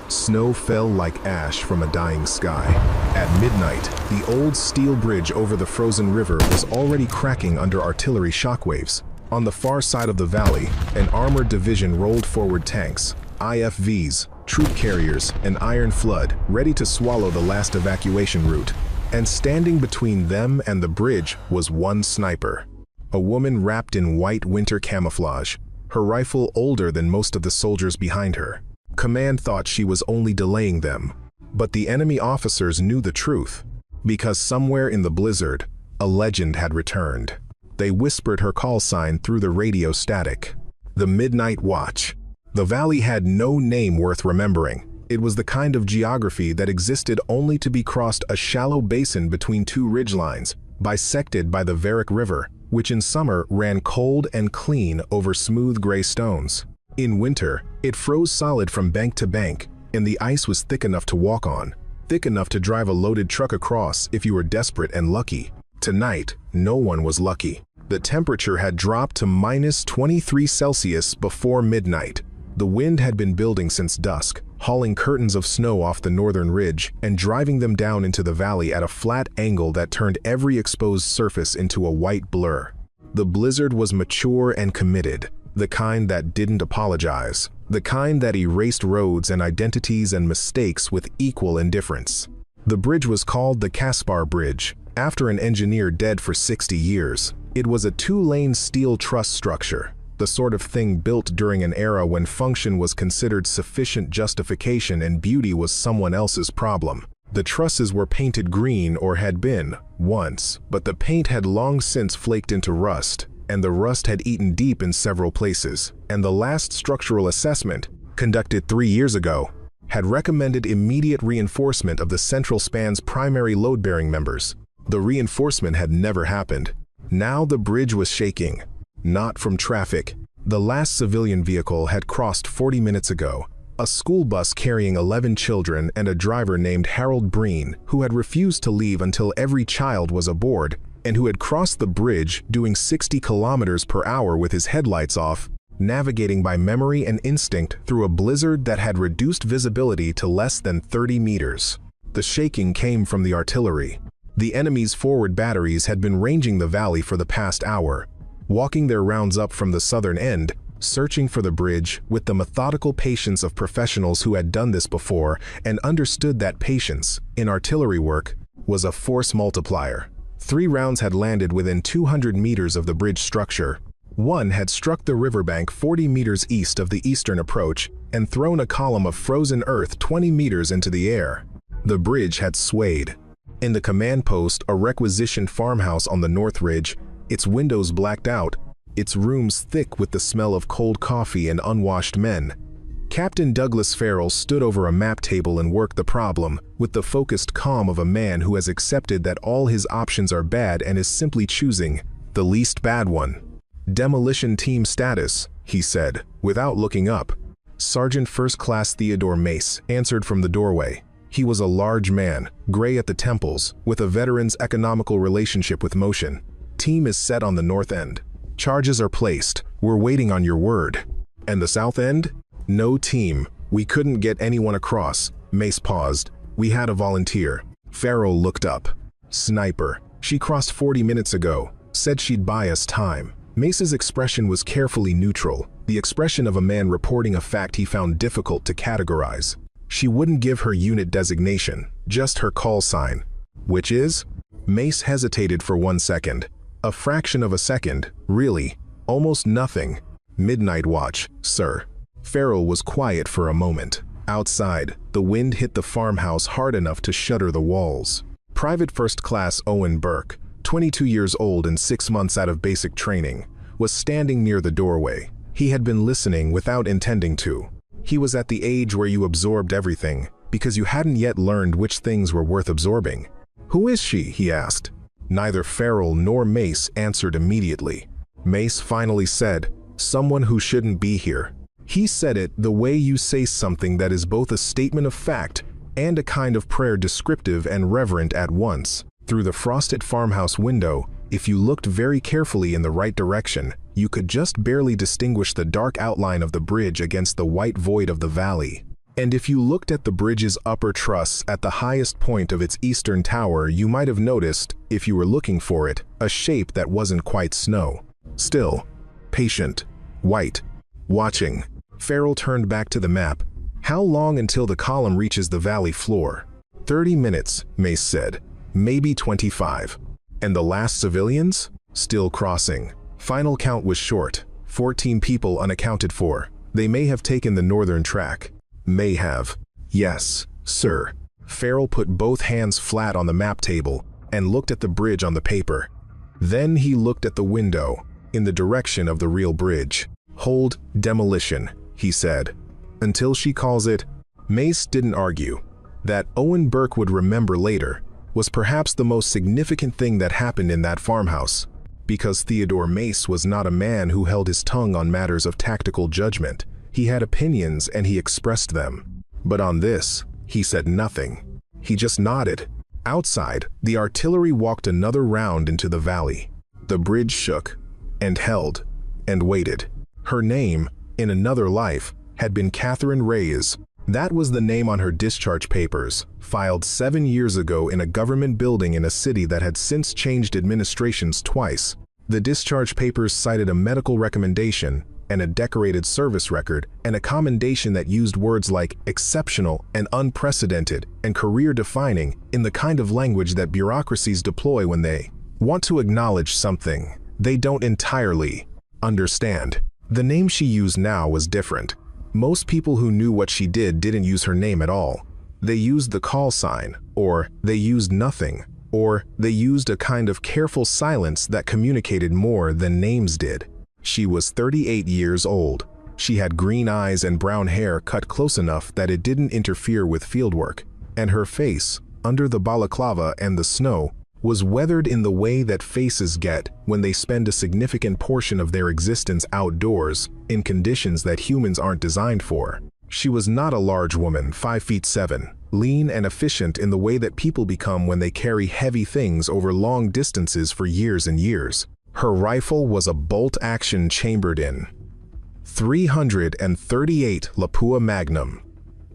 Snow fell like ash from a dying sky. At midnight, the old steel bridge over the frozen river was already cracking under artillery shockwaves. On the far side of the valley, an armored division rolled forward tanks, IFVs, troop carriers, and iron flood, ready to swallow the last evacuation route. And standing between them and the bridge was one sniper. A woman wrapped in white winter camouflage, her rifle older than most of the soldiers behind her. Command thought she was only delaying them, but the enemy officers knew the truth, because somewhere in the blizzard, a legend had returned. They whispered her call sign through the radio static. The Midnight Watch. The valley had no name worth remembering. It was the kind of geography that existed only to be crossed a shallow basin between two ridgelines, bisected by the Varick River, which in summer ran cold and clean over smooth gray stones. In winter, it froze solid from bank to bank, and the ice was thick enough to walk on, thick enough to drive a loaded truck across if you were desperate and lucky. Tonight, no one was lucky. The temperature had dropped to -23 °C before midnight. The wind had been building since dusk, hauling curtains of snow off the northern ridge and driving them down into the valley at a flat angle that turned every exposed surface into a white blur. The blizzard was mature and committed, the kind that didn't apologize, the kind that erased roads and identities and mistakes with equal indifference. The bridge was called the Caspar Bridge, after an engineer dead for 60 years. It was a two-lane steel truss structure, the sort of thing built during an era when function was considered sufficient justification and beauty was someone else's problem. The trusses were painted green, or had been, once, but the paint had long since flaked into rust, and the rust had eaten deep in several places, and the last structural assessment, conducted 3 years ago, had recommended immediate reinforcement of the central span's primary load-bearing members. The reinforcement had never happened. Now the bridge was shaking. Not from traffic. The last civilian vehicle had crossed 40 minutes ago. A school bus carrying 11 children and a driver named Harold Breen, who had refused to leave until every child was aboard, and who had crossed the bridge doing 60 km/h with his headlights off, navigating by memory and instinct through a blizzard that had reduced visibility to less than 30 meters. The shaking came from the artillery. The enemy's forward batteries had been ranging the valley for the past hour, walking their rounds up from the southern end, searching for the bridge with the methodical patience of professionals who had done this before and understood that patience, in artillery work, was a force multiplier. 3 rounds had landed within 200 meters of the bridge structure. One had struck the riverbank 40 meters east of the eastern approach and thrown a column of frozen earth 20 meters into the air. The bridge had swayed. In the command post, a requisitioned farmhouse on the north ridge, its windows blacked out, its rooms thick with the smell of cold coffee and unwashed men. Captain Douglas Farrell stood over a map table and worked the problem with the focused calm of a man who has accepted that all his options are bad and is simply choosing the least bad one. "Demolition team status," he said, without looking up. Sergeant First Class Theodore Mace answered from the doorway. He was a large man, gray at the temples, with a veteran's economical relationship with motion. "Team is set on the north end. Charges are placed. We're waiting on your word." "And the south end?" "No team. We couldn't get anyone across." Mace paused. "We had a volunteer." Farrell looked up. "Sniper. She crossed 40 minutes ago. Said she'd buy us time." Mace's expression was carefully neutral, the expression of a man reporting a fact he found difficult to categorize. She wouldn't give her unit designation, just her call sign. "Which is?" Mace hesitated for 1 second. A fraction of a second, really. Almost nothing. "Midnight watch, sir." Farrell was quiet for a moment. Outside, the wind hit the farmhouse hard enough to shudder the walls. Private First Class Owen Burke, 22 years old and 6 months out of basic training, was standing near the doorway. He had been listening without intending to. He was at the age where you absorbed everything, because you hadn't yet learned which things were worth absorbing. "Who is she?" he asked. Neither Farrell nor Mace answered immediately. Mace finally said, "Someone who shouldn't be here." He said it the way you say something that is both a statement of fact and a kind of prayer, descriptive and reverent at once. Through the frosted farmhouse window, if you looked very carefully in the right direction, you could just barely distinguish the dark outline of the bridge against the white void of the valley. And if you looked at the bridge's upper truss at the highest point of its eastern tower, you might have noticed, if you were looking for it, a shape that wasn't quite snow. Still, patient, white, watching. Farrell turned back to the map. How long until the column reaches the valley floor? 30 minutes, Mace said. Maybe 25. And the last civilians? Still crossing. Final count was short. 14 people unaccounted for. They may have taken the northern track. May have. Yes, sir. Farrell put both hands flat on the map table and looked at the bridge on the paper. Then he looked at the window, in the direction of the real bridge. Hold demolition, he said. Until she calls it. Mace didn't argue. That Owen Burke would remember later was perhaps the most significant thing that happened in that farmhouse, because Theodore Mace was not a man who held his tongue on matters of tactical judgment. He had opinions and he expressed them. But on this, he said nothing. He just nodded. Outside, the artillery walked another round into the valley. The bridge shook, and held, and waited. Her name, in another life, had been Catherine Reyes. That was the name on her discharge papers, filed 7 years ago in a government building in a city that had since changed administrations twice. The discharge papers cited a medical recommendation and a decorated service record and a commendation that used words like exceptional and unprecedented and career-defining in the kind of language that bureaucracies deploy when they want to acknowledge something they don't entirely understand. The name she used now was different. Most people who knew what she did didn't use her name at all. They used the call sign, or they used nothing, or they used a kind of careful silence that communicated more than names did. She was 38 years old. She had green eyes and brown hair cut close enough that it didn't interfere with fieldwork, and her face, under the balaclava and the snow, was weathered in the way that faces get when they spend a significant portion of their existence outdoors in conditions that humans aren't designed for. She was not a large woman, 5'7", lean and efficient in the way that people become when they carry heavy things over long distances for years and years. Her rifle was a bolt-action chambered in .338 Lapua Magnum.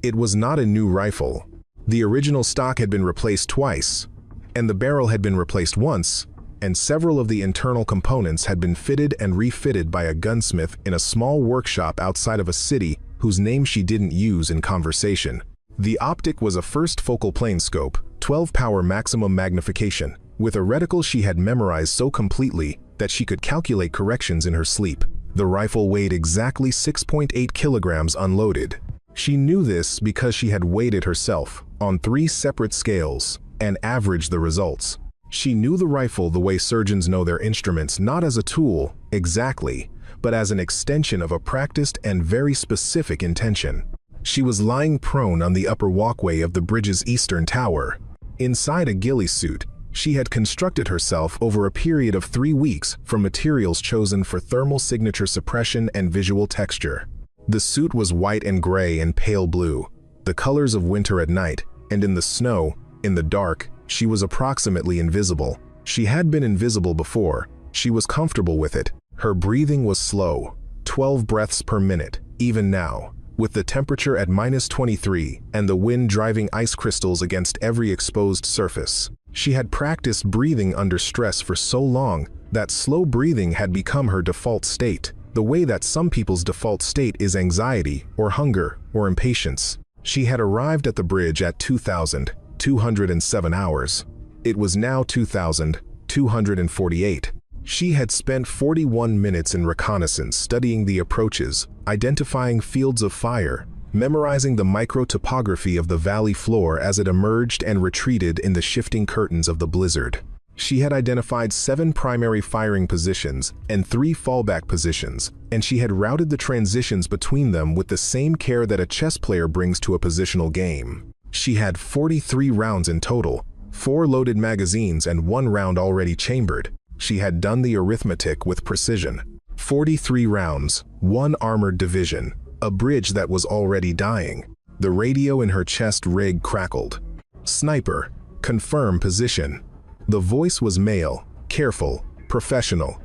It was not a new rifle. The original stock had been replaced twice, and the barrel had been replaced once, and several of the internal components had been fitted and refitted by a gunsmith in a small workshop outside of a city whose name she didn't use in conversation. The optic was a first focal plane scope, 12-power maximum magnification, with a reticle she had memorized so completely that she could calculate corrections in her sleep. The rifle weighed exactly 6.8 kilograms unloaded. She knew this because she had weighed it herself on 3 separate scales and averaged the results. She knew the rifle the way surgeons know their instruments, not as a tool, exactly, but as an extension of a practiced and very specific intention. She was lying prone on the upper walkway of the bridge's eastern tower. Inside a ghillie suit, she had constructed herself over a period of 3 weeks from materials chosen for thermal signature suppression and visual texture. The suit was white and gray and pale blue, the colors of winter at night, and in the snow, in the dark, she was approximately invisible. She had been invisible before. She was comfortable with it. Her breathing was slow, 12 breaths per minute, even now, with the temperature at -23 and the wind driving ice crystals against every exposed surface. She had practiced breathing under stress for so long that slow breathing had become her default state, the way that some people's default state is anxiety or hunger or impatience. She had arrived at the bridge at 2,207 hours. It was now 2,248. She had spent 41 minutes in reconnaissance, studying the approaches, identifying fields of fire, memorizing the micro-topography of the valley floor as it emerged and retreated in the shifting curtains of the blizzard. She had identified 7 primary firing positions and 3 fallback positions, and she had routed the transitions between them with the same care that a chess player brings to a positional game. She had 43 rounds in total, 4 loaded magazines and 1 round already chambered. She had done the arithmetic with precision. 43 rounds, 1 armored division, a bridge that was already dying. The radio in her chest rig crackled. Sniper, confirm position. The voice was male, careful, professional.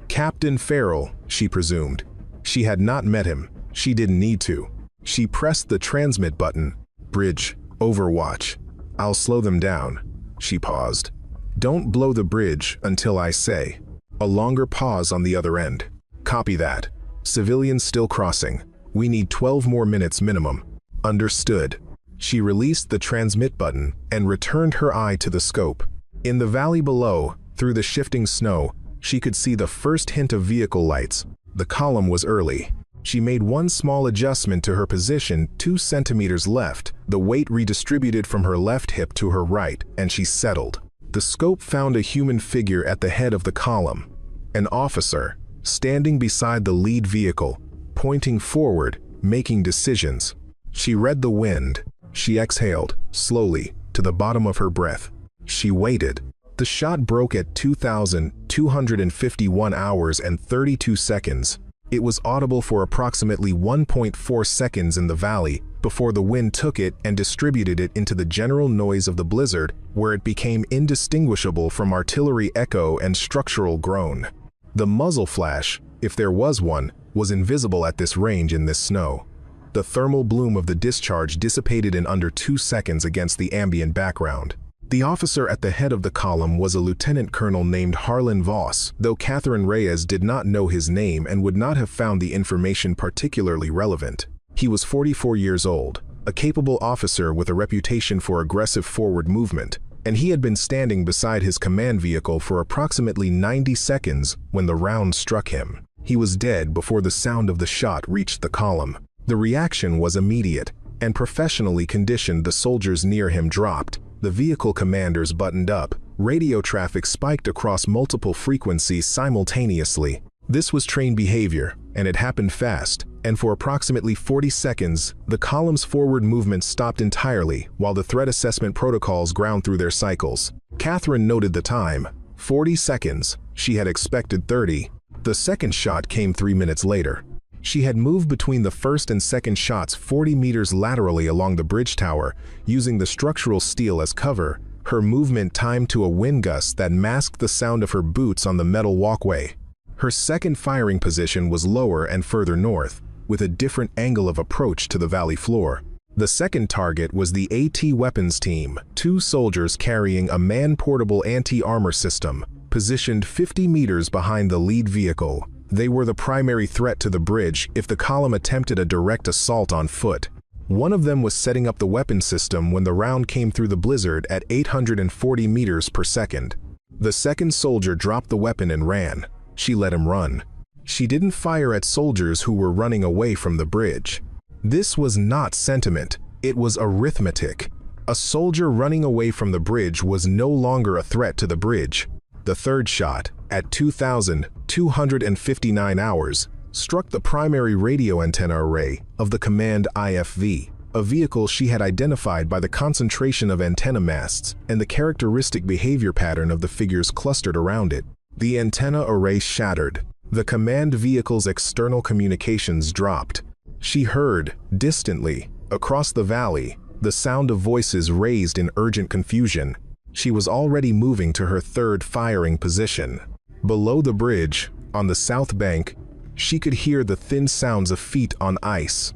Captain Farrell, she presumed. She had not met him. She didn't need to. She pressed the transmit button. "Bridge, overwatch. I'll slow them down." She paused. "Don't blow the bridge until I say." A longer pause on the other end. "Copy that. Civilians still crossing. We need 12 more minutes minimum." "Understood." She released the transmit button and returned her eye to the scope. In the valley below, through the shifting snow, she could see the first hint of vehicle lights. The column was early. She made one small adjustment to her position 2 centimeters left. The weight redistributed from her left hip to her right, and she settled. The scope found a human figure at the head of the column. An officer, standing beside the lead vehicle, pointing forward, making decisions. She read the wind. She exhaled, slowly, to the bottom of her breath. She waited. The shot broke at 2,251 hours and 32 seconds. It was audible for approximately 1.4 seconds in the valley before the wind took it and distributed it into the general noise of the blizzard, where it became indistinguishable from artillery echo and structural groan. The muzzle flash, if there was one, was invisible at this range in this snow. The thermal bloom of the discharge dissipated in under 2 seconds against the ambient background. The officer at the head of the column was a lieutenant colonel named Harlan Voss, though Catherine Reyes did not know his name and would not have found the information particularly relevant. He was 44 years old, a capable officer with a reputation for aggressive forward movement, and he had been standing beside his command vehicle for approximately 90 seconds when the round struck him. He was dead before the sound of the shot reached the column. The reaction was immediate, and professionally conditioned the soldiers near him dropped. The vehicle commanders buttoned up. Radio traffic spiked across multiple frequencies simultaneously. This was trained behavior, and it happened fast, and for approximately 40 seconds, the column's forward movement stopped entirely while the threat assessment protocols ground through their cycles. Catherine noted the time. 40 seconds. She had expected 30. The second shot came 3 minutes later. She had moved between the first and second shots 40 meters laterally along the bridge tower, using the structural steel as cover, her movement timed to a wind gust that masked the sound of her boots on the metal walkway. Her second firing position was lower and further north, with a different angle of approach to the valley floor. The second target was the AT weapons team, 2 soldiers carrying a man-portable anti-armor system, positioned 50 meters behind the lead vehicle. They were the primary threat to the bridge if the column attempted a direct assault on foot. One of them was setting up the weapon system when the round came through the blizzard at 840 meters per second. The second soldier dropped the weapon and ran. She let him run. She didn't fire at soldiers who were running away from the bridge. This was not sentiment, it was arithmetic. A soldier running away from the bridge was no longer a threat to the bridge. The third shot, at 2,259 hours, struck the primary radio antenna array of the command IFV, a vehicle she had identified by the concentration of antenna masts and the characteristic behavior pattern of the figures clustered around it. The antenna array shattered. The command vehicle's external communications dropped. She heard, distantly, across the valley, the sound of voices raised in urgent confusion. She was already moving to her third firing position. Below the bridge, on the south bank, she could hear the thin sounds of feet on ice.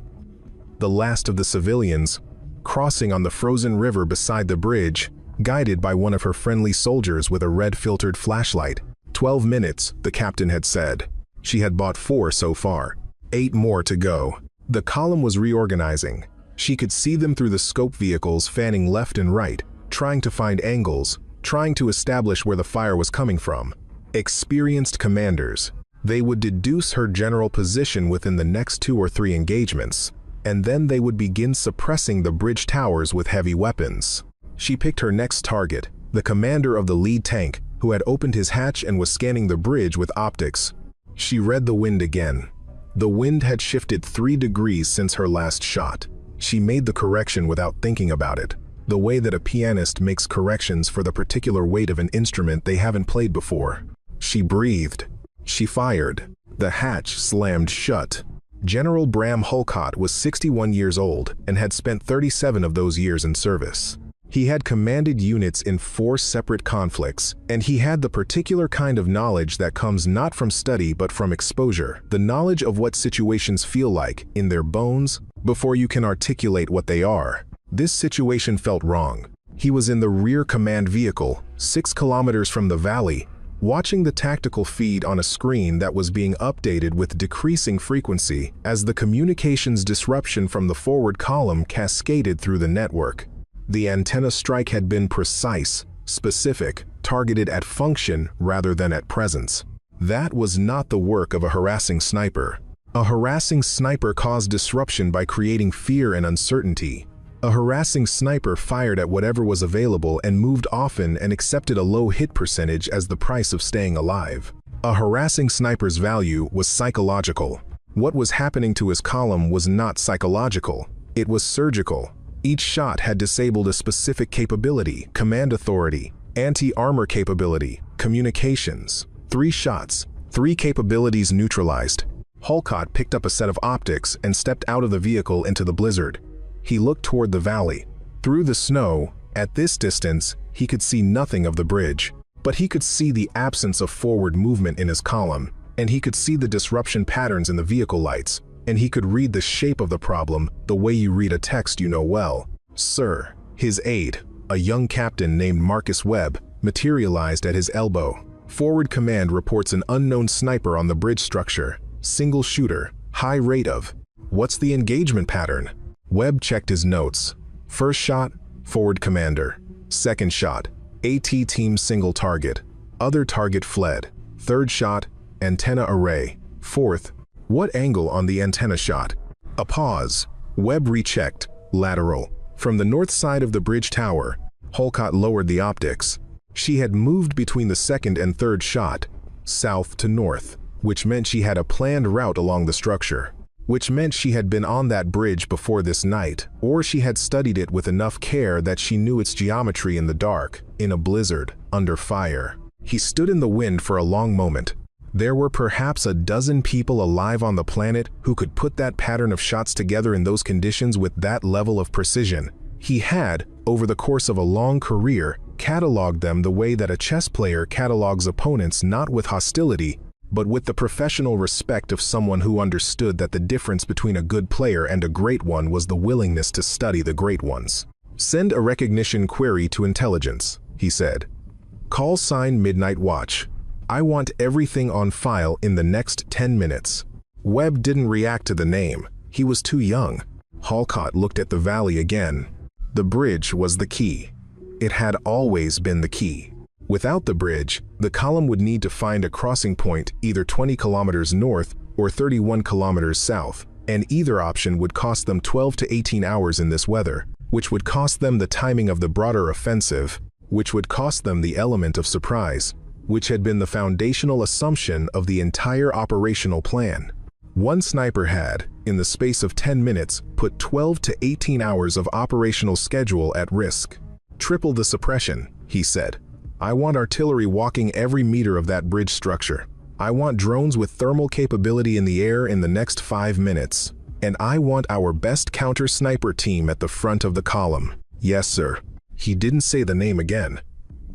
The last of the civilians, crossing on the frozen river beside the bridge, guided by one of her friendly soldiers with a red-filtered flashlight. 12 minutes, the captain had said. She had bought 4 so far. 8 more to go. The column was reorganizing. She could see them through the scope vehicles fanning left and right, trying to find angles, trying to establish where the fire was coming from. Experienced commanders. They would deduce her general position within the next 2 or 3 engagements, and then they would begin suppressing the bridge towers with heavy weapons. She picked her next target, the commander of the lead tank, who had opened his hatch and was scanning the bridge with optics. She read the wind again. The wind had shifted 3 degrees since her last shot. She made the correction without thinking about it, the way that a pianist makes corrections for the particular weight of an instrument they haven't played before. She breathed. She fired. The hatch slammed shut. General Bram Hulcott was 61 years old and had spent 37 of those years in service. He had commanded units in 4 separate conflicts, and he had the particular kind of knowledge that comes not from study but from exposure, the knowledge of what situations feel like, in their bones, before you can articulate what they are. This situation felt wrong. He was in the rear command vehicle, 6 kilometers from the valley, watching the tactical feed on a screen that was being updated with decreasing frequency as the communications disruption from the forward column cascaded through the network. The antenna strike had been precise, specific, targeted at function rather than at presence. That was not the work of a harassing sniper. A harassing sniper caused disruption by creating fear and uncertainty. A harassing sniper fired at whatever was available and moved often and accepted a low hit percentage as the price of staying alive. A harassing sniper's value was psychological. What was happening to his column was not psychological. It was surgical. Each shot had disabled a specific capability: command authority, anti-armor capability, communications. 3 shots, 3 capabilities neutralized. Halcott picked up a set of optics and stepped out of the vehicle into the blizzard. He looked toward the valley. Through the snow, at this distance, he could see nothing of the bridge. But he could see the absence of forward movement in his column, and he could see the disruption patterns in the vehicle lights, and he could read the shape of the problem the way you read a text you know well. Sir, his aide, a young captain named Marcus Webb, materialized at his elbow. Forward command reports an unknown sniper on the bridge structure. Single shooter, high rate of. What's the engagement pattern? Webb checked his notes. First shot, forward commander. Second shot, AT team single target. Other target fled. Third shot, antenna array. Fourth, what angle on the antenna shot? A pause. Webb rechecked. Lateral. From the north side of the bridge tower, Halcott lowered the optics. She had moved between the second and third shot, south to north, which meant she had a planned route along the structure. Which meant she had been on that bridge before this night, or she had studied it with enough care that she knew its geometry in the dark, in a blizzard, under fire. He stood in the wind for a long moment. There were perhaps a dozen people alive on the planet who could put that pattern of shots together in those conditions with that level of precision. He had, over the course of a long career, cataloged them the way that a chess player catalogs opponents, not with hostility, but with the professional respect of someone who understood that the difference between a good player and a great one was the willingness to study the great ones. Send a recognition query to intelligence, he said. Call sign Midnight Watch. I want everything on file in the next 10 minutes. Webb didn't react to the name. He was too young. Halcott looked at the valley again. The bridge was the key. It had always been the key. Without the bridge, the column would need to find a crossing point either 20 kilometers north or 31 kilometers south, and either option would cost them 12 to 18 hours in this weather, which would cost them the timing of the broader offensive, which would cost them the element of surprise, which had been the foundational assumption of the entire operational plan. One sniper had, in the space of 10 minutes, put 12 to 18 hours of operational schedule at risk. Triple the suppression, he said. I want artillery walking every meter of that bridge structure. I want drones with thermal capability in the air in the next 5 minutes. And I want our best counter-sniper team at the front of the column. Yes, sir. He didn't say the name again,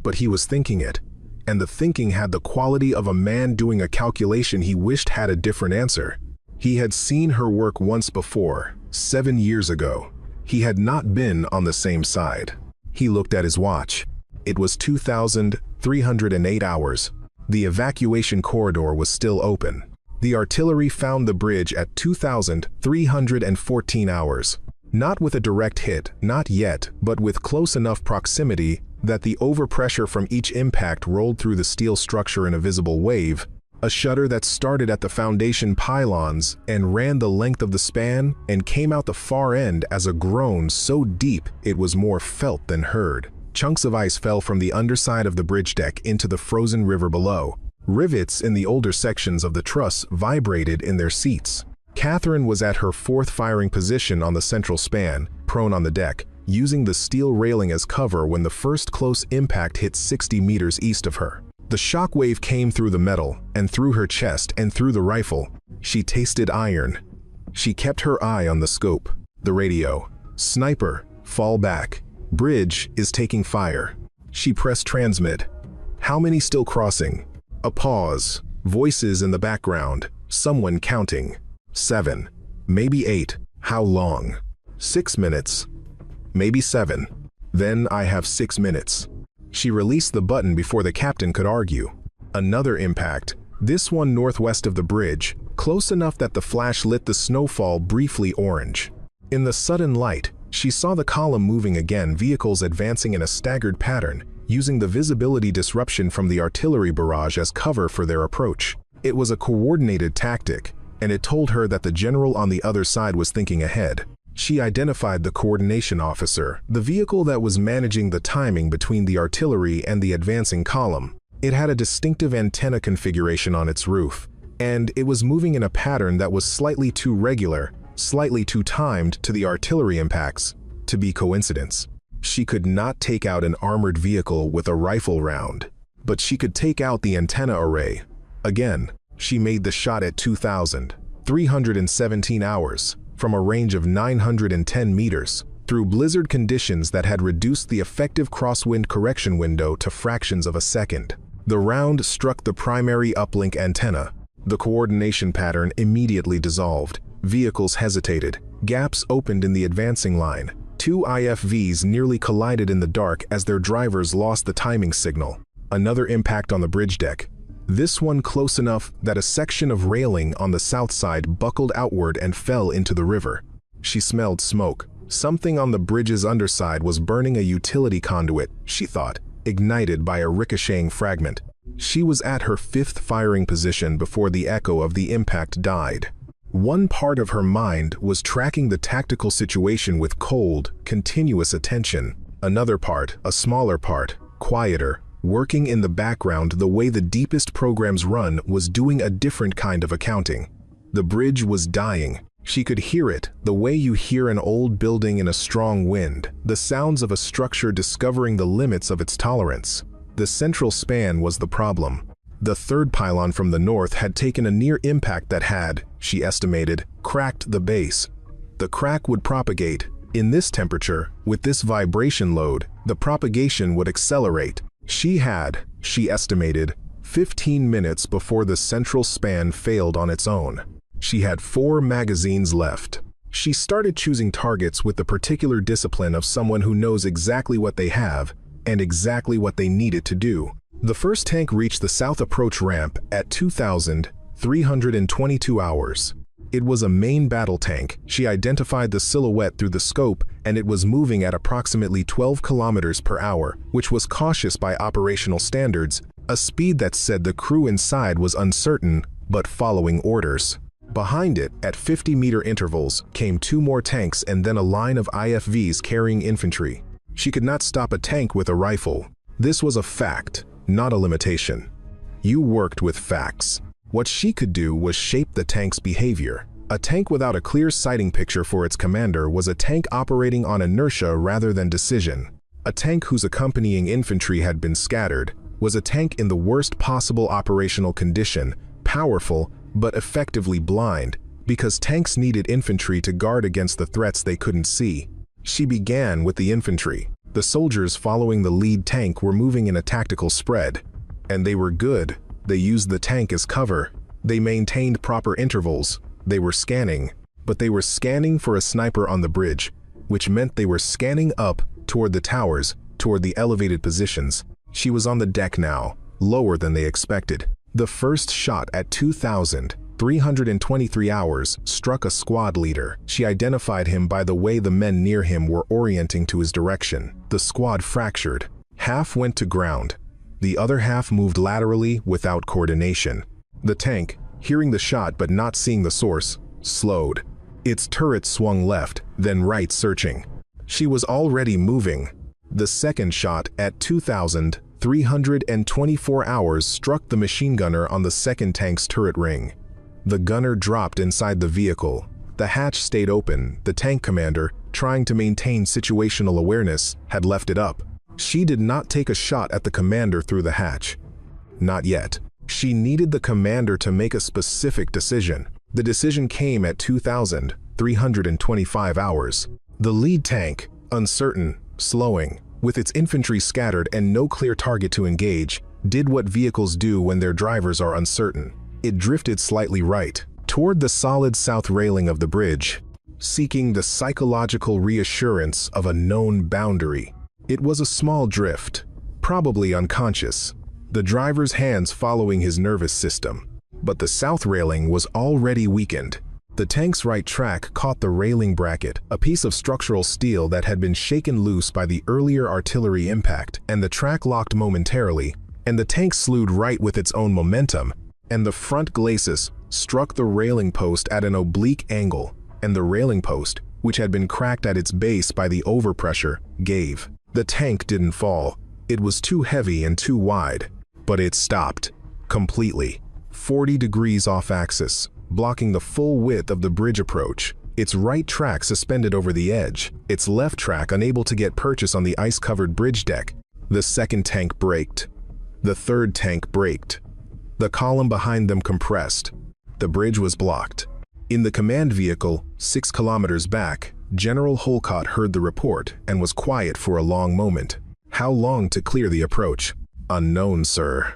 but he was thinking it. And the thinking had the quality of a man doing a calculation he wished had a different answer. He had seen her work once before, 7 years ago. He had not been on the same side. He looked at his watch. It was 2,308 hours. The evacuation corridor was still open. The artillery found the bridge at 2,314 hours. Not with a direct hit, not yet, but with close enough proximity that the overpressure from each impact rolled through the steel structure in a visible wave, a shudder that started at the foundation pylons and ran the length of the span and came out the far end as a groan so deep it was more felt than heard. Chunks of ice fell from the underside of the bridge deck into the frozen river below. Rivets in the older sections of the truss vibrated in their seats. Catherine was at her 4th firing position on the central span, prone on the deck, using the steel railing as cover when the first close impact hit 60 meters east of her. The shockwave came through the metal, and through her chest, and through the rifle. She tasted iron. She kept her eye on the scope. The radio. Sniper, fall back. Bridge is taking fire. She pressed transmit. How many still crossing? A pause. Voices in the background. Someone counting. 7. Maybe 8. How long? 6 minutes. Maybe 7. Then I have 6 minutes. She released the button before the captain could argue. Another impact, this one northwest of the bridge, close enough that the flash lit the snowfall briefly orange. In the sudden light, she saw the column moving again, vehicles advancing in a staggered pattern, using the visibility disruption from the artillery barrage as cover for their approach. It was a coordinated tactic, and it told her that the general on the other side was thinking ahead. She identified the coordination officer, the vehicle that was managing the timing between the artillery and the advancing column. It had a distinctive antenna configuration on its roof, and it was moving in a pattern that was slightly too regular, slightly too timed to the artillery impacts to be coincidence. She could not take out an armored vehicle with a rifle round, but she could take out the antenna array. Again, she made the shot at 2,317 hours, from a range of 910 meters, through blizzard conditions that had reduced the effective crosswind correction window to fractions of a second. The round struck the primary uplink antenna. The coordination pattern immediately dissolved. Vehicles hesitated. Gaps opened in the advancing line. 2 IFVs nearly collided in the dark as their drivers lost the timing signal. Another impact on the bridge deck. This one close enough that a section of railing on the south side buckled outward and fell into the river. She smelled smoke. Something on the bridge's underside was burning, a utility conduit, she thought, ignited by a ricocheting fragment. She was at her 5th firing position before the echo of the impact died. One part of her mind was tracking the tactical situation with cold, continuous attention. Another part, a smaller part, quieter, working in the background the way the deepest programs run, was doing a different kind of accounting. The bridge was dying. She could hear it, the way you hear an old building in a strong wind, the sounds of a structure discovering the limits of its tolerance. The central span was the problem. The third pylon from the north had taken a near impact that had, she estimated, cracked the base. The crack would propagate. In this temperature, with this vibration load, the propagation would accelerate. She estimated, 15 minutes before the central span failed on its own. She had 4 magazines left. She started choosing targets with the particular discipline of someone who knows exactly what they have and exactly what they needed to do. The first tank reached the south approach ramp at 2,322 hours. It was a main battle tank. She identified the silhouette through the scope, and it was moving at approximately 12 kilometers per hour, which was cautious by operational standards, a speed that said the crew inside was uncertain, but following orders. Behind it, at 50-meter intervals, came 2 more tanks and then a line of IFVs carrying infantry. She could not stop a tank with a rifle. This was a fact, not a limitation. You worked with facts. What she could do was shape the tank's behavior. A tank without a clear sighting picture for its commander was a tank operating on inertia rather than decision. A tank whose accompanying infantry had been scattered was a tank in the worst possible operational condition, powerful but effectively blind, because tanks needed infantry to guard against the threats they couldn't see. She began with the infantry. The soldiers following the lead tank were moving in a tactical spread, and they were good. They used the tank as cover. They maintained proper intervals. They were scanning, but they were scanning for a sniper on the bridge, which meant they were scanning up toward the towers, toward the elevated positions. She was on the deck now, lower than they expected. The first shot at 2,323 hours struck a squad leader. She identified him by the way the men near him were orienting to his direction. The squad fractured. Half went to ground. The other half moved laterally without coordination. The tank, hearing the shot but not seeing the source, slowed. Its turret swung left, then right, searching. She was already moving. The second shot at 2,324 hours struck the machine gunner on the second tank's turret ring. The gunner dropped inside the vehicle. The hatch stayed open. The tank commander, trying to maintain situational awareness, had left it up. She did not take a shot at the commander through the hatch. Not yet. She needed the commander to make a specific decision. The decision came at 2,325 hours. The lead tank, uncertain, slowing, with its infantry scattered and no clear target to engage, did what vehicles do when their drivers are uncertain. It drifted slightly right, toward the solid south railing of the bridge. seeking the psychological reassurance of a known boundary. It was a small drift, probably unconscious, the driver's hands following his nervous system. But the south railing was already weakened. The tank's right track caught the railing bracket, a piece of structural steel that had been shaken loose by the earlier artillery impact, and the track locked momentarily, and the tank slewed right with its own momentum, and the front glacis struck the railing post at an oblique angle, and the railing post, which had been cracked at its base by the overpressure, gave. The tank didn't fall. It was too heavy and too wide, but it stopped, completely, 40 degrees off axis, blocking the full width of the bridge approach, its right track suspended over the edge, its left track unable to get purchase on the ice-covered bridge deck. The second tank braked. The third tank braked. The column behind them compressed. The bridge was blocked. In the command vehicle, 6 kilometers back, General Holcott heard the report and was quiet for a long moment. How long to clear the approach? Unknown, sir.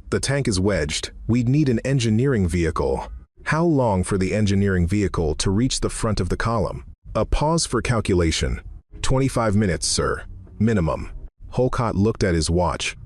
The tank is wedged. We'd need an engineering vehicle. How long for the engineering vehicle to reach the front of the column? A pause for calculation. 25 minutes, sir. Minimum. Holcott looked at his watch.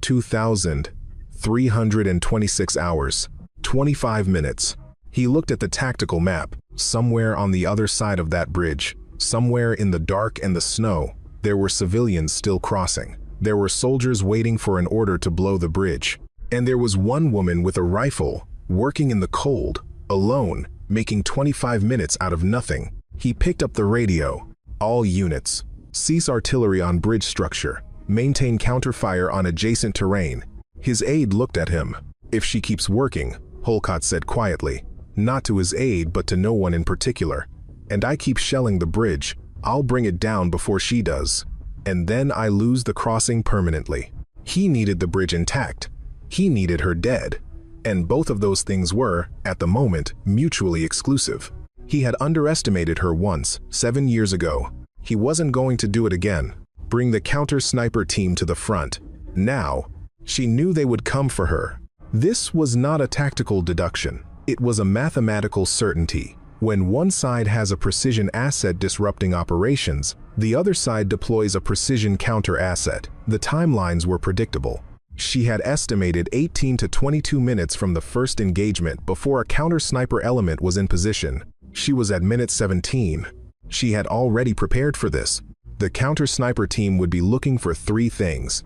2,326 hours. 25 minutes. He looked at the tactical map. Somewhere on the other side of that bridge, somewhere in the dark and the snow, there were civilians still crossing. There were soldiers waiting for an order to blow the bridge. And there was one woman with a rifle, working in the cold, alone, making 25 minutes out of nothing. He picked up the radio. All units, cease artillery on bridge structure. Maintain counterfire on adjacent terrain. His aide looked at him. If she keeps working, Holcott said quietly, not to his aide but to no one in particular, and I keep shelling the bridge, I'll bring it down before she does. And then I lose the crossing permanently. He needed the bridge intact. He needed her dead. And both of those things were, at the moment, mutually exclusive. He had underestimated her once, 7 years ago. He wasn't going to do it again. Bring the counter-sniper team to the front. Now, she knew they would come for her. This was not a tactical deduction. It was a mathematical certainty. When one side has a precision asset disrupting operations, the other side deploys a precision counter asset. The timelines were predictable. She had estimated 18 to 22 minutes from the first engagement before a counter-sniper element was in position. She was at minute 17. She had already prepared for this. The counter-sniper team would be looking for 3 things: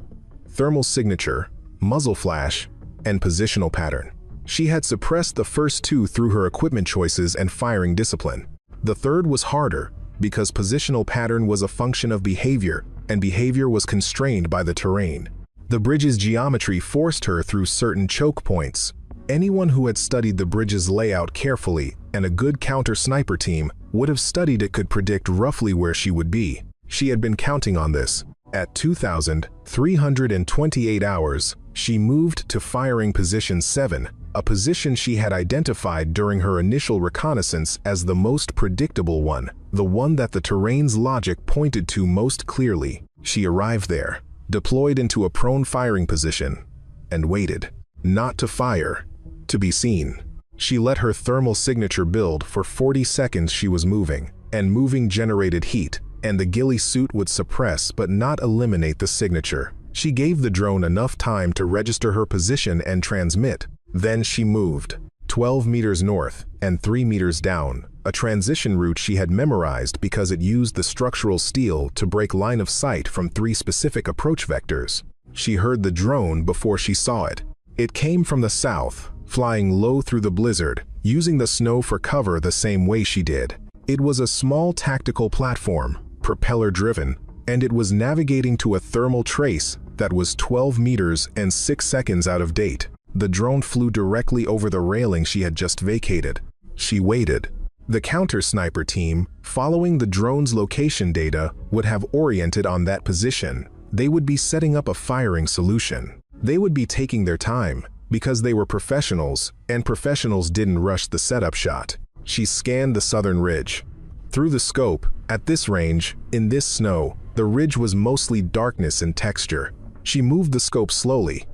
thermal signature, muzzle flash, and positional pattern. She had suppressed the first 2 through her equipment choices and firing discipline. The third was harder, because positional pattern was a function of behavior, and behavior was constrained by the terrain. The bridge's geometry forced her through certain choke points. Anyone who had studied the bridge's layout carefully, and a good counter-sniper team, would have studied it could predict roughly where she would be. She had been counting on this. At 2,328 hours, she moved to firing position 7, a position she had identified during her initial reconnaissance as the most predictable one, the one that the terrain's logic pointed to most clearly. She arrived there, deployed into a prone firing position, and waited. Not to fire, to be seen. She let her thermal signature build. For 40 seconds she was moving, and moving generated heat, and the ghillie suit would suppress but not eliminate the signature. She gave the drone enough time to register her position and transmit. Then she moved. 12 meters north and 3 meters down, a transition route she had memorized because it used the structural steel to break line of sight from 3 specific approach vectors. She heard the drone before she saw it. It came from the south, flying low through the blizzard, using the snow for cover the same way she did. It was a small tactical platform, propeller-driven, and it was navigating to a thermal trace that was 12 meters and 6 seconds out of date. The drone flew directly over the railing she had just vacated. She waited. The counter-sniper team, following the drone's location data, would have oriented on that position. They would be setting up a firing solution. They would be taking their time, because they were professionals, and professionals didn't rush the setup shot. She scanned the southern ridge. Through the scope, at this range, in this snow, the ridge was mostly darkness in texture. She moved the scope slowly,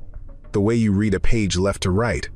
the way you read a page left to right,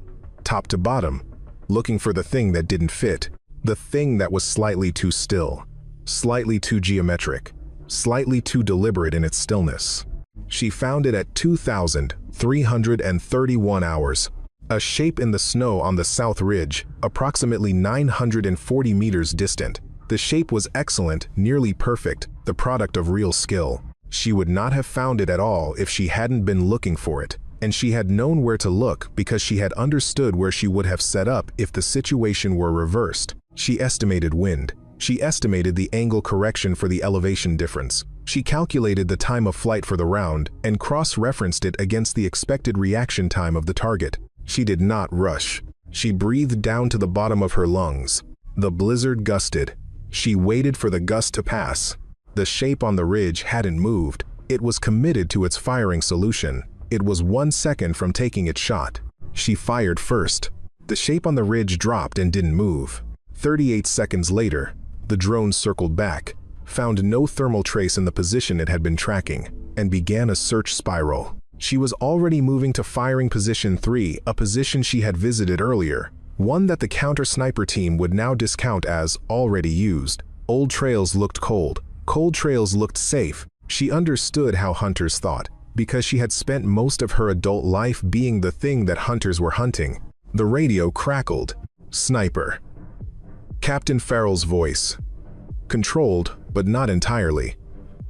top to bottom, looking for the thing that didn't fit. The thing that was slightly too still, slightly too geometric, slightly too deliberate in its stillness. She found it at 2,331 hours. A shape in the snow on the south ridge, approximately 940 meters distant. The shape was excellent, nearly perfect, the product of real skill. She would not have found it at all if she hadn't been looking for it, and she had known where to look because she had understood where she would have set up if the situation were reversed. She estimated wind. She estimated the angle correction for the elevation difference. She calculated the time of flight for the round and cross-referenced it against the expected reaction time of the target. She did not rush. She breathed down to the bottom of her lungs. The blizzard gusted. She waited for the gust to pass. The shape on the ridge hadn't moved. It was committed to its firing solution. It was 1 second from taking its shot. She fired first. The shape on the ridge dropped and didn't move. 38 seconds later, the drone circled back, found no thermal trace in the position it had been tracking, and began a search spiral. She was already moving to firing position 3, a position she had visited earlier, one that the counter-sniper team would now discount as already used. Old trails looked cold. Cold trails looked safe. She understood how hunters thought, because she had spent most of her adult life being the thing that hunters were hunting. The radio crackled. Sniper. Captain Farrell's voice. Controlled, but not entirely.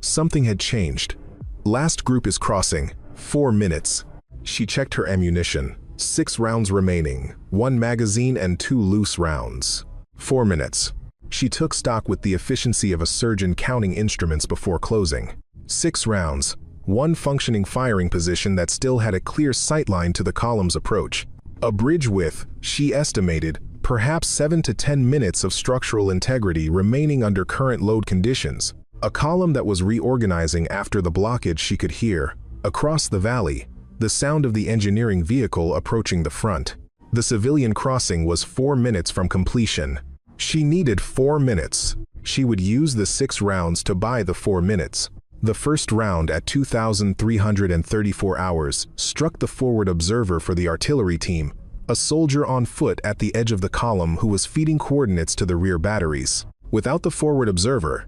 Something had changed. Last group is crossing. 4 minutes. She checked her ammunition. 6 rounds remaining. 1 magazine and 2 loose rounds. 4 minutes. She took stock with the efficiency of a surgeon counting instruments before closing. 6 rounds. 1 functioning firing position that still had a clear sightline to the column's approach. A bridge with, she estimated, perhaps 7 to 10 minutes of structural integrity remaining under current load conditions. A column that was reorganizing after the blockage she could hear. Across the valley, the sound of the engineering vehicle approaching the front. The civilian crossing was 4 minutes from completion. She needed 4 minutes. She would use the 6 rounds to buy the 4 minutes. The first round at 2,334 hours struck the forward observer for the artillery team, a soldier on foot at the edge of the column who was feeding coordinates to the rear batteries. Without the forward observer,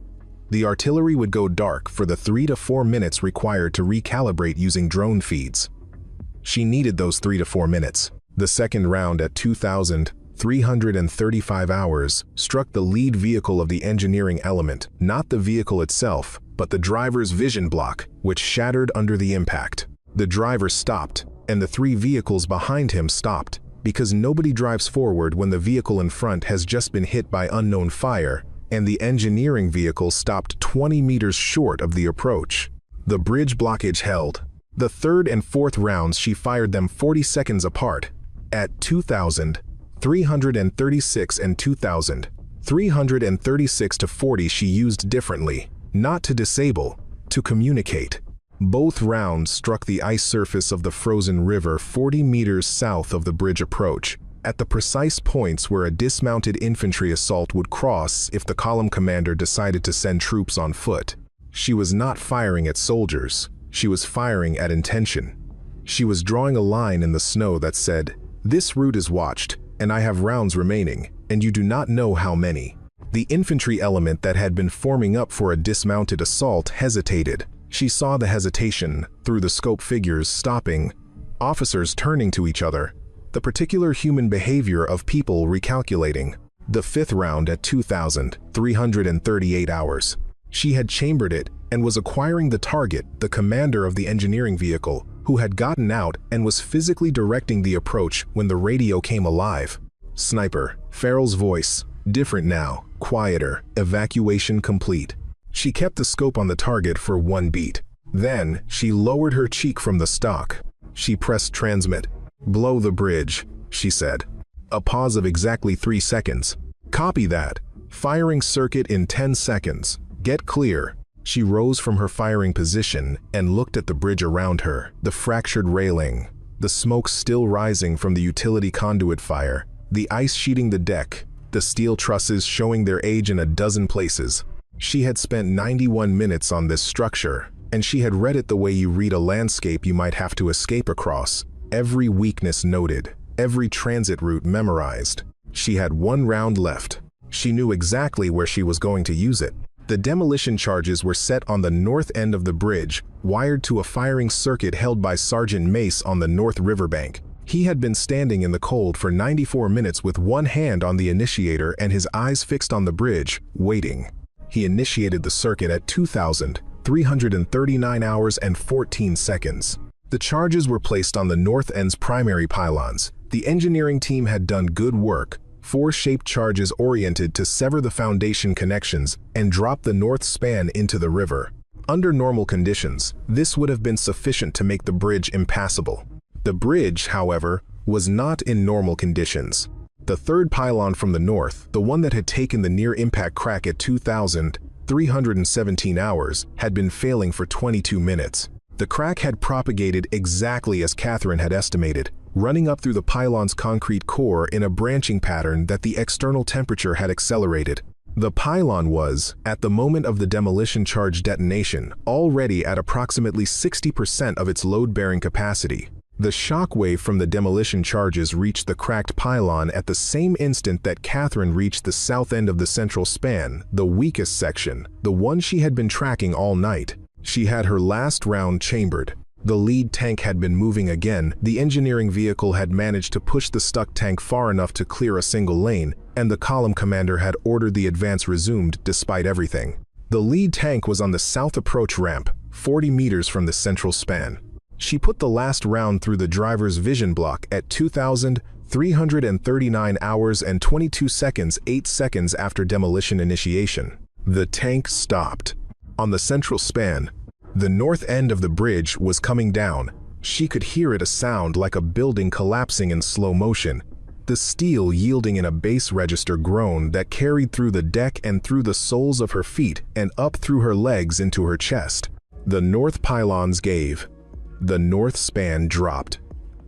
the artillery would go dark for the 3 to 4 minutes required to recalibrate using drone feeds. She needed those 3 to 4 minutes. The second round at 2,335 hours struck the lead vehicle of the engineering element, not the vehicle itself, but the driver's vision block, which shattered under the impact. The driver stopped, and the 3 vehicles behind him stopped, because nobody drives forward when the vehicle in front has just been hit by unknown fire, and the engineering vehicle stopped 20 meters short of the approach. The bridge blockage held. The third and fourth rounds she fired them 40 seconds apart, at 2,336 and 2,336 to 40 she used differently, not to disable, to communicate. Both rounds struck the ice surface of the frozen river 40 meters south of the bridge approach, at the precise points where a dismounted infantry assault would cross if the column commander decided to send troops on foot. She was not firing at soldiers. She was firing at intention. She was drawing a line in the snow that said, "This route is watched, and I have rounds remaining, and you do not know how many." The infantry element that had been forming up for a dismounted assault hesitated. She saw the hesitation through the scope figures stopping, officers turning to each other, the particular human behavior of people recalculating. The fifth round at 2,338 hours. She had chambered it and was acquiring the target, the commander of the engineering vehicle, who had gotten out and was physically directing the approach when the radio came alive. Sniper, Farrell's voice, different now, quieter, evacuation complete. She kept the scope on the target for 1 beat. Then, she lowered her cheek from the stock. She pressed transmit. "Blow the bridge," she said. A pause of exactly 3 seconds. "Copy that. Firing circuit in 10 seconds. Get clear." She rose from her firing position and looked at the bridge around her, the fractured railing, the smoke still rising from the utility conduit fire, the ice sheeting the deck, the steel trusses showing their age in a dozen places. She had spent 91 minutes on this structure, and she had read it the way you read a landscape you might have to escape across, every weakness noted, every transit route memorized. She had 1 round left. She knew exactly where she was going to use it. The demolition charges were set on the north end of the bridge, wired to a firing circuit held by Sergeant Mace on the north riverbank. He had been standing in the cold for 94 minutes with one hand on the initiator and his eyes fixed on the bridge, waiting. He initiated the circuit at 2,339 hours and 14 seconds. The charges were placed on the north end's primary pylons. The engineering team had done good work. 4 shaped charges oriented to sever the foundation connections and drop the north span into the river. Under normal conditions, this would have been sufficient to make the bridge impassable. The bridge, however, was not in normal conditions. The third pylon from the north, the one that had taken the near-impact crack at 2,317 hours, had been failing for 22 minutes. The crack had propagated exactly as Catherine had estimated, running up through the pylon's concrete core in a branching pattern that the external temperature had accelerated. The pylon was, at the moment of the demolition charge detonation, already at approximately 60% of its load-bearing capacity. The shock wave from the demolition charges reached the cracked pylon at the same instant that Catherine reached the south end of the central span, the weakest section, the one she had been tracking all night. She had her last round chambered. The lead tank had been moving again, the engineering vehicle had managed to push the stuck tank far enough to clear a single lane, and the column commander had ordered the advance resumed despite everything. The lead tank was on the south approach ramp, 40 meters from the central span. She put the last round through the driver's vision block at 2,339 hours and 22 seconds, 8 seconds after demolition initiation. The tank stopped. On the central span, the north end of the bridge was coming down. She could hear it, a sound like a building collapsing in slow motion, the steel yielding in a bass register groan that carried through the deck and through the soles of her feet and up through her legs into her chest. The north pylons gave. The north span dropped.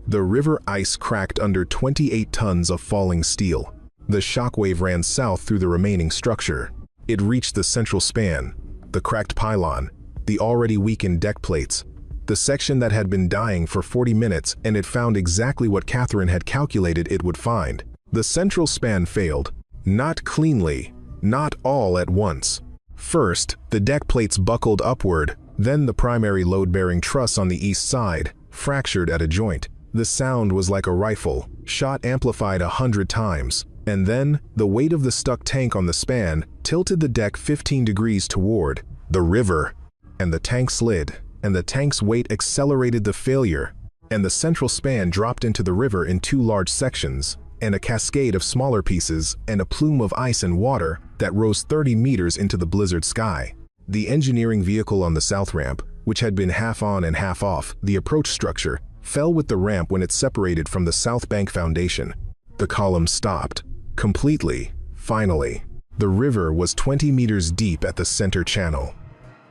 The river ice cracked under 28 tons of falling steel. The shockwave ran south through the remaining structure. It reached the central span, the cracked pylon, the already weakened deck plates, the section that had been dying for 40 minutes, and it found exactly what Catherine had calculated it would find. The central span failed. Not cleanly, not all at once. First, the deck plates buckled upward, then the primary load-bearing truss on the east side fractured at a joint. The sound was like a rifle, shot amplified 100 times. And then, the weight of the stuck tank on the span tilted the deck 15 degrees toward the river. And the tank slid, and the tank's weight accelerated the failure, and the central span dropped into the river in 2 large sections, and a cascade of smaller pieces, and a plume of ice and water that rose 30 meters into the blizzard sky. The engineering vehicle on the south ramp, which had been half on and half off the approach structure, fell with the ramp when it separated from the south bank foundation. The column stopped. Completely. Finally. The river was 20 meters deep at the center channel.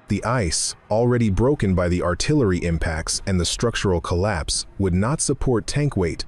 The ice, already broken by the artillery impacts and the structural collapse, would not support tank weight.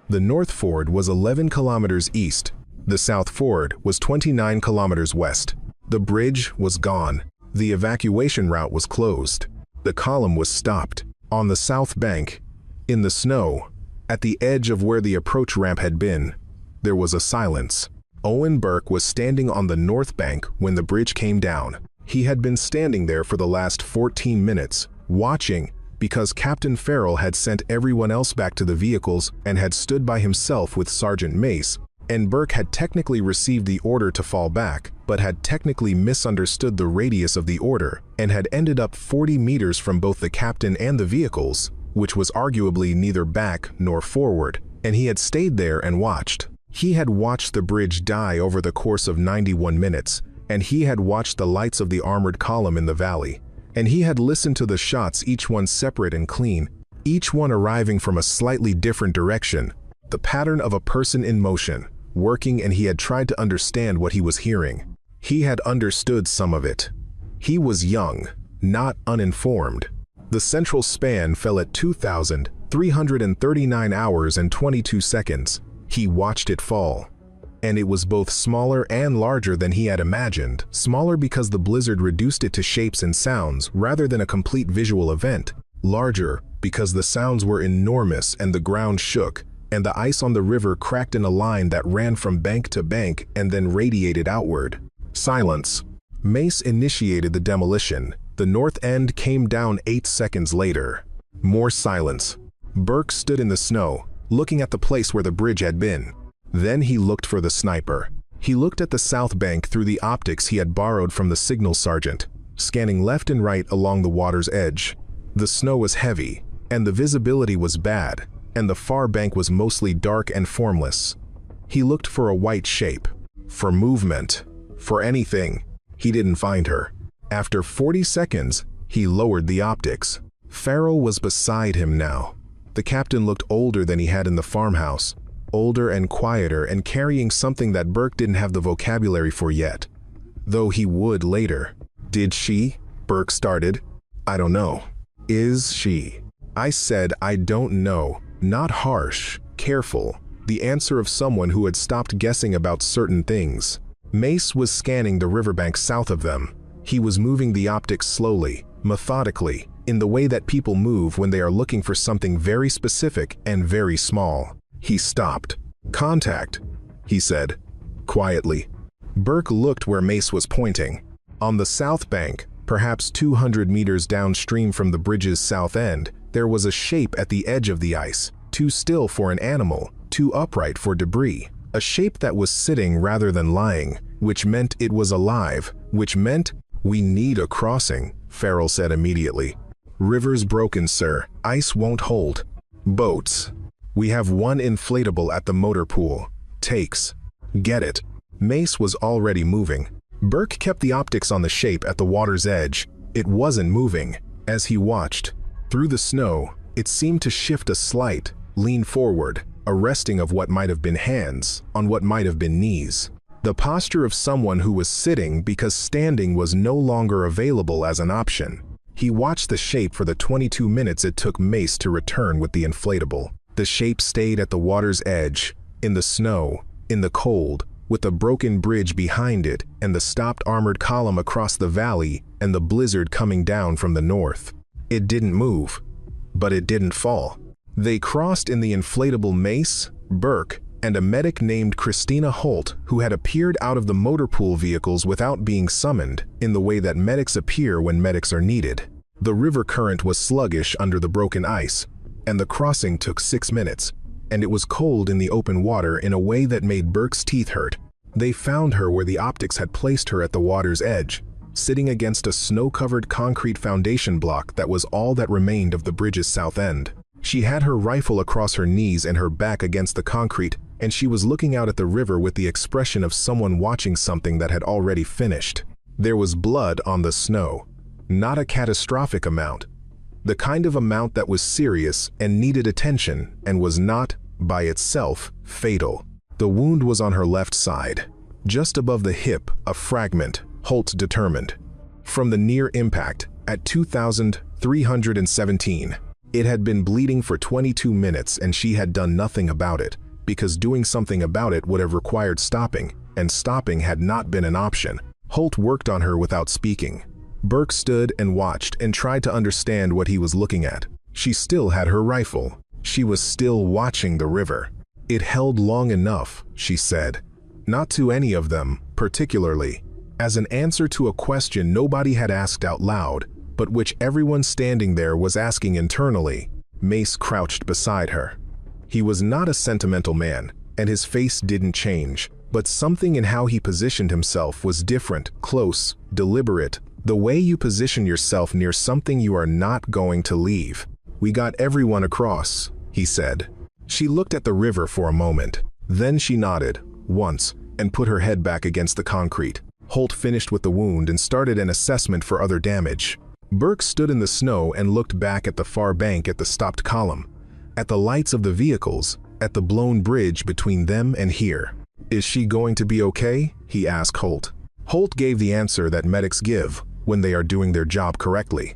The north ford was 11 kilometers east. The south ford was 29 kilometers west. The bridge was gone. The evacuation route was closed. The column was stopped. On the south bank, in the snow, at the edge of where the approach ramp had been, there was a silence. Owen Burke was standing on the north bank when the bridge came down. He had been standing there for the last 14 minutes, watching, because Captain Farrell had sent everyone else back to the vehicles and had stood by himself with Sergeant Mace, and Burke had technically received the order to fall back, but had technically misunderstood the radius of the order, and had ended up 40 meters from both the captain and the vehicles, which was arguably neither back nor forward, and he had stayed there and watched. He had watched the bridge die over the course of 91 minutes, and he had watched the lights of the armored column in the valley, and he had listened to the shots, each one separate and clean, each one arriving from a slightly different direction, the pattern of a person in motion, working, and he had tried to understand what he was hearing. He had understood some of it. He was young, not uninformed. The central span fell at 2,339 hours and 22 seconds. He watched it fall. And it was both smaller and larger than he had imagined. Smaller because the blizzard reduced it to shapes and sounds rather than a complete visual event. Larger because the sounds were enormous and the ground shook, and the ice on the river cracked in a line that ran from bank to bank and then radiated outward. Silence. Mace initiated the demolition. The north end came down 8 seconds later. More silence. Burke stood in the snow, looking at the place where the bridge had been. Then he looked for the sniper. He looked at the south bank through the optics he had borrowed from the signal sergeant, scanning left and right along the water's edge. The snow was heavy, and the visibility was bad, and the far bank was mostly dark and formless. He looked for a white shape, for movement, for anything. He didn't find her. After 40 seconds, he lowered the optics. Farrell was beside him now. The captain looked older than he had in the farmhouse, older and quieter and carrying something that Burke didn't have the vocabulary for yet, though he would later. Did she? Burke started. I don't know. Is she? I said I don't know, not harsh, careful, the answer of someone who had stopped guessing about certain things. Mace was scanning the riverbank south of them. He was moving the optics slowly, methodically, in the way that people move when they are looking for something very specific and very small. He stopped. Contact, he said, quietly. Burke looked where Mace was pointing. On the south bank, perhaps 200 meters downstream from the bridge's south end, there was a shape at the edge of the ice, too still for an animal, too upright for debris. A shape that was sitting rather than lying, which meant it was alive, which meant, "We need a crossing," Farrell said immediately. "River's broken, sir. Ice won't hold. Boats. We have one inflatable at the motor pool. Takes. Get it." Mace was already moving. Burke kept the optics on the shape at the water's edge. It wasn't moving. As he watched, through the snow, it seemed to shift a slight, lean forward, a resting of what might have been hands on what might have been knees. The posture of someone who was sitting because standing was no longer available as an option. He watched the shape for the 22 minutes it took Mace to return with the inflatable. The shape stayed at the water's edge, in the snow, in the cold, with the broken bridge behind it and the stopped armored column across the valley and the blizzard coming down from the north. It didn't move, but it didn't fall. They crossed in the inflatable Mace, Burke, and a medic named Christina Holt, who had appeared out of the motor pool vehicles without being summoned, in the way that medics appear when medics are needed. The river current was sluggish under the broken ice, and the crossing took 6 minutes, and it was cold in the open water in a way that made Burke's teeth hurt. They found her where the optics had placed her at the water's edge, sitting against a snow-covered concrete foundation block that was all that remained of the bridge's south end. She had her rifle across her knees and her back against the concrete, and she was looking out at the river with the expression of someone watching something that had already finished. There was blood on the snow, not a catastrophic amount, the kind of amount that was serious and needed attention and was not, by itself, fatal. The wound was on her left side, just above the hip, a fragment, Holt determined, from the near impact at 2,317. It had been bleeding for 22 minutes and she had done nothing about it, because doing something about it would have required stopping, and stopping had not been an option. Holt worked on her without speaking. Burke stood and watched and tried to understand what he was looking at. She still had her rifle. She was still watching the river. It held long enough, she said. Not to any of them, particularly. As an answer to a question nobody had asked out loud, but which everyone standing there was asking internally. Mace crouched beside her. He was not a sentimental man, and his face didn't change, but something in how he positioned himself was different, close, deliberate, the way you position yourself near something you are not going to leave. "We got everyone across," he said. She looked at the river for a moment. Then she nodded, once, and put her head back against the concrete. Holt finished with the wound and started an assessment for other damage. Burke stood in the snow and looked back at the far bank at the stopped column, at the lights of the vehicles, at the blown bridge between them and here. "Is she going to be okay?" he asked Holt. Holt gave the answer that medics give when they are doing their job correctly.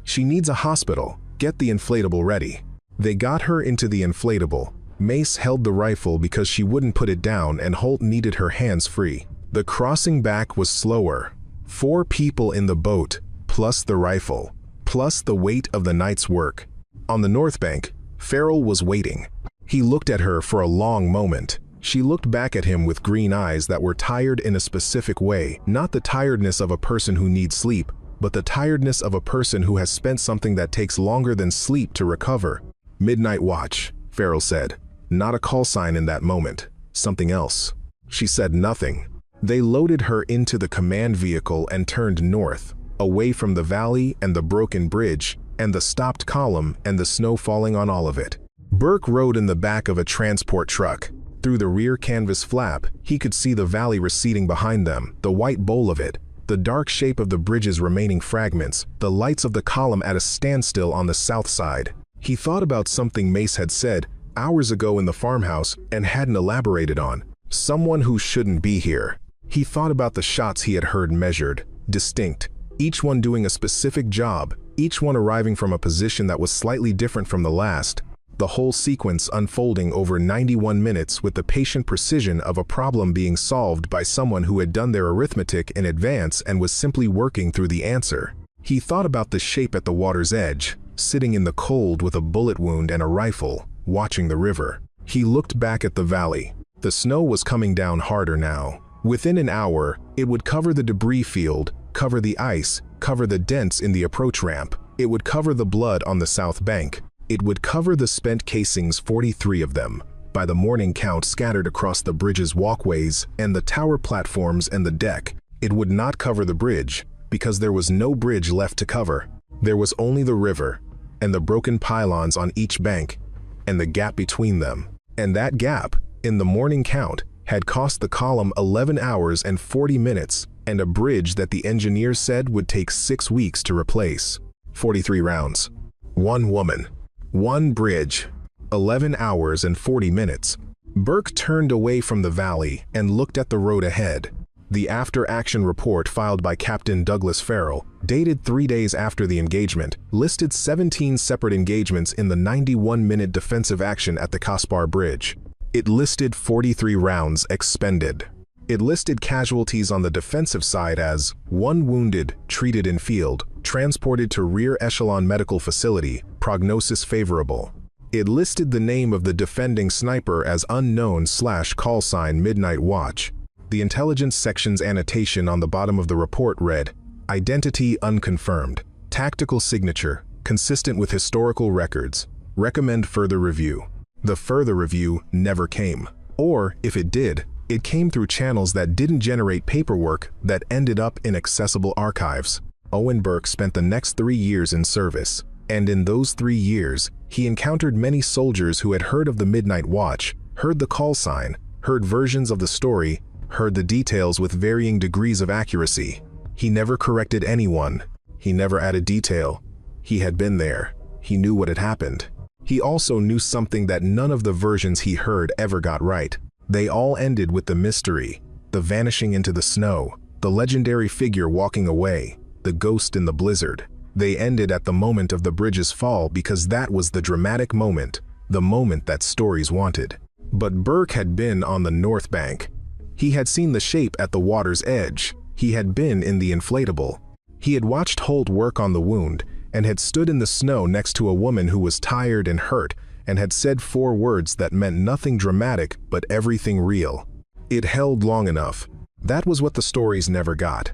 "She needs a hospital. Get the inflatable ready." They got her into the inflatable. Mace held the rifle because she wouldn't put it down and Holt needed her hands free. The crossing back was slower. 4 people in the boat, plus the rifle, plus the weight of the night's work. On the north bank, Farrell was waiting. He looked at her for a long moment. She looked back at him with green eyes that were tired in a specific way, not the tiredness of a person who needs sleep, but the tiredness of a person who has spent something that takes longer than sleep to recover. "Midnight watch," Farrell said. Not a call sign in that moment. Something else. She said nothing. They loaded her into the command vehicle and turned north, away from the valley and the broken bridge, and the stopped column and the snow falling on all of it. Burke rode in the back of a transport truck. Through the rear canvas flap, he could see the valley receding behind them, the white bowl of it, the dark shape of the bridge's remaining fragments, the lights of the column at a standstill on the south side. He thought about something Mace had said hours ago in the farmhouse and hadn't elaborated on. Someone who shouldn't be here. He thought about the shots he had heard measured, distinct, each one doing a specific job, each one arriving from a position that was slightly different from the last. The whole sequence unfolding over 91 minutes with the patient precision of a problem being solved by someone who had done their arithmetic in advance and was simply working through the answer. He thought about the shape at the water's edge, sitting in the cold with a bullet wound and a rifle, watching the river. He looked back at the valley. The snow was coming down harder now. Within an hour, it would cover the debris field, cover the ice, cover the dents in the approach ramp. It would cover the blood on the south bank. It would cover the spent casings, 43 of them, by the morning count scattered across the bridge's walkways and the tower platforms and the deck. It would not cover the bridge, because there was no bridge left to cover. There was only the river, and the broken pylons on each bank, and the gap between them. And that gap, in the morning count, had cost the column 11 hours and 40 minutes, and a bridge that the engineers said would take 6 weeks to replace. 43 rounds. One woman. One bridge. 11 hours and 40 minutes. Burke turned away from the valley and looked at the road ahead. The after-action report filed by Captain Douglas Farrell, dated 3 days after the engagement, listed 17 separate engagements in the 91-minute defensive action at the Kaspar Bridge. It listed 43 rounds expended. It listed casualties on the defensive side as 1 wounded, treated in field, transported to rear echelon medical facility, prognosis favorable. It listed the name of the defending sniper as unknown/call sign midnight watch. The intelligence section's annotation on the bottom of the report read, identity unconfirmed, tactical signature, consistent with historical records, recommend further review. The further review never came. Or, if it did, it came through channels that didn't generate paperwork that ended up in accessible archives. Owen Burke spent the next 3 years in service, and in those 3 years, he encountered many soldiers who had heard of the Midnight Watch, heard the call sign, heard versions of the story, heard the details with varying degrees of accuracy. He never corrected anyone. He never added detail. He had been there. He knew what had happened. He also knew something that none of the versions he heard ever got right. They all ended with the mystery, the vanishing into the snow, the legendary figure walking away, the ghost in the blizzard. They ended at the moment of the bridge's fall because that was the dramatic moment, the moment that stories wanted. But Burke had been on the north bank. He had seen the shape at the water's edge. He had been in the inflatable. He had watched Holt work on the wound and had stood in the snow next to a woman who was tired and hurt and had said 4 words that meant nothing dramatic but everything real. It held long enough. That was what the stories never got.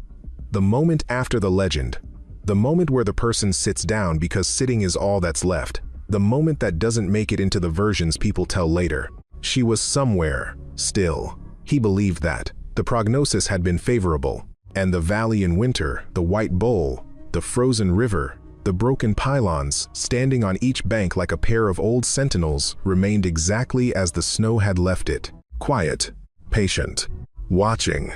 The moment after the legend. The moment where the person sits down because sitting is all that's left. The moment that doesn't make it into the versions people tell later. She was somewhere, still. He believed that. The prognosis had been favorable. And the valley in winter, the white bowl, the frozen river, the broken pylons, standing on each bank like a pair of old sentinels, remained exactly as the snow had left it. Quiet, patient, watching.